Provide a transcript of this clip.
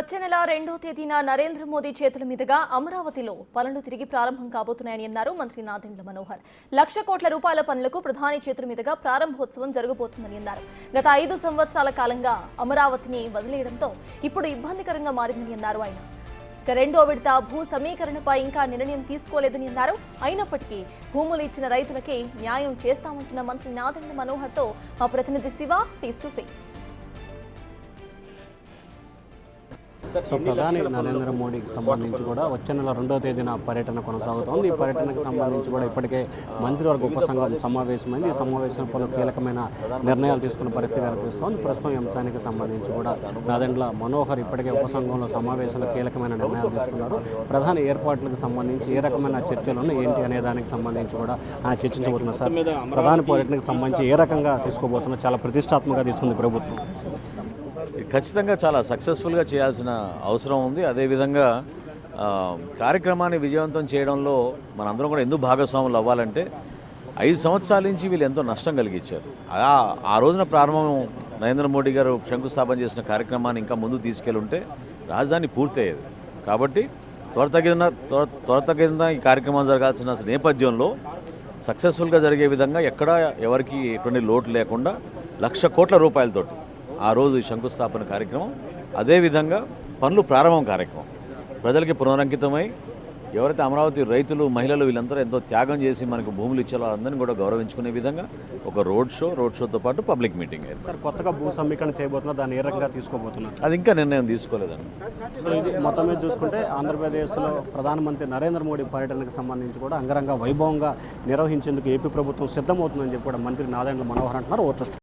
వచ్చే నెల 2వ తేదీన నరేంద్ర మోదీ చేతుల మీదుగా అమరావతిలో పనులు తిరిగి ప్రారంభం కాబోతున్నాయని అన్నారు మంత్రి నాదెండ్ల మనోహర్. 1,00,000 కోట్ల రూపాయల పనులకు ప్రధాని చేతుల మీదుగా ప్రారంభోత్సవం జరగబోతుందని అన్నారు. గత 5 సంవత్సరాల కాలంగా అమరావతిని వదిలేయడంతో ఇప్పుడు ఇబ్బందికరంగా మారిందని అన్నారు ఆయన. రెండో విడత భూ సమీకరణపై ఇంకా నిర్ణయం తీసుకోలేదని అన్నారు. అయినప్పటికీ భూములు ఇచ్చిన రైతులకే న్యాయం చేస్తామంటున్న మంత్రి నాదెండ్ల మనోహర్తో మా ప్రతినిధి Shiva face to face. So ప్రధాని నరేంద్ర మోడీకి సంబంధించి కూడా వచ్చే నెల 2వ తేదీన పర్యటన కొనసాగుతోంది. ఈ పర్యటనకు సంబంధించి కూడా ఇప్పటికే మంత్రివర్గ ఉపసంఘం సమావేశమైంది. ఈ సమావేశంలో పలు కీలకమైన నిర్ణయాలు తీసుకున్న పరిస్థితి కనిపిస్తోంది. ప్రస్తుతం ఈ అంశానికి సంబంధించి కూడా నాదెండ్ల మనోహర్ ఇప్పటికే ఉపసంఘంలో సమావేశంలో కీలకమైన నిర్ణయాలు తీసుకున్నారు. ప్రధాని ఏర్పాట్లకు సంబంధించి ఏ రకమైన చర్చలు ఉన్నాయి ఏంటి అనే దానికి సంబంధించి కూడా ఆయన చర్చించబోతున్నారు. సార్, ప్రధాని పర్యటనకు సంబంధించి ఏ రకంగా తీసుకోబోతున్నారు? చాలా ప్రతిష్టాత్మకంగా తీసుకుంది ప్రభుత్వం. ఖచ్చితంగా చాలా సక్సెస్ఫుల్గా చేయాల్సిన అవసరం ఉంది. అదేవిధంగా కార్యక్రమాన్ని విజయవంతం చేయడంలో మనందరం కూడా ఎందుకు భాగస్వాములు అవ్వాలంటే 5 సంవత్సరాల నుంచి వీళ్ళు ఎంతో నష్టం కలిగించారు. ఆ రోజున ప్రారంభం నరేంద్ర మోడీ గారు శంకుస్థాపన చేసిన కార్యక్రమాన్ని ఇంకా ముందుకు తీసుకెళ్ళుంటే రాజధాని పూర్తయ్యేది. కాబట్టి త్వరతగిన ఈ కార్యక్రమం జరగాల్సిన నేపథ్యంలో సక్సెస్ఫుల్గా జరిగే విధంగా ఎక్కడా ఎవరికి ఎటువంటి లోటు లేకుండా 1,00,000 కోట్ల రూపాయలతోటి ఆ రోజు శంకుస్థాపన కార్యక్రమం, అదేవిధంగా పనులు ప్రారంభం కార్యక్రమం ప్రజలకి పునరంకితమై ఎవరైతే అమరావతి రైతులు మహిళలు వీళ్ళందరూ ఎంతో త్యాగం చేసి మనకు భూములు ఇచ్చే వాళ్ళందరినీ కూడా గౌరవించుకునే విధంగా ఒక రోడ్ షోతో పాటు పబ్లిక్ మీటింగ్ అయింది. సార్, కొత్తగా భూ సమీకరణ చేయబోతున్నారు, దాన్ని ఏ రకంగా తీసుకోబోతున్నారు? అది ఇంకా నిర్ణయం తీసుకోలేదండి. సో ఇది మొత్తం మీద చూసుకుంటే ఆంధ్రప్రదేశ్లో ప్రధానమంత్రి నరేంద్ర మోడీ పర్యటనకు సంబంధించి కూడా అంగరంగ వైభవంగా నిర్వహించేందుకు ఏపీ ప్రభుత్వం సిద్ధమవుతుందని చెప్పి కూడా మంత్రి నాదెండ్ల మనోహర్ అంటున్నారు.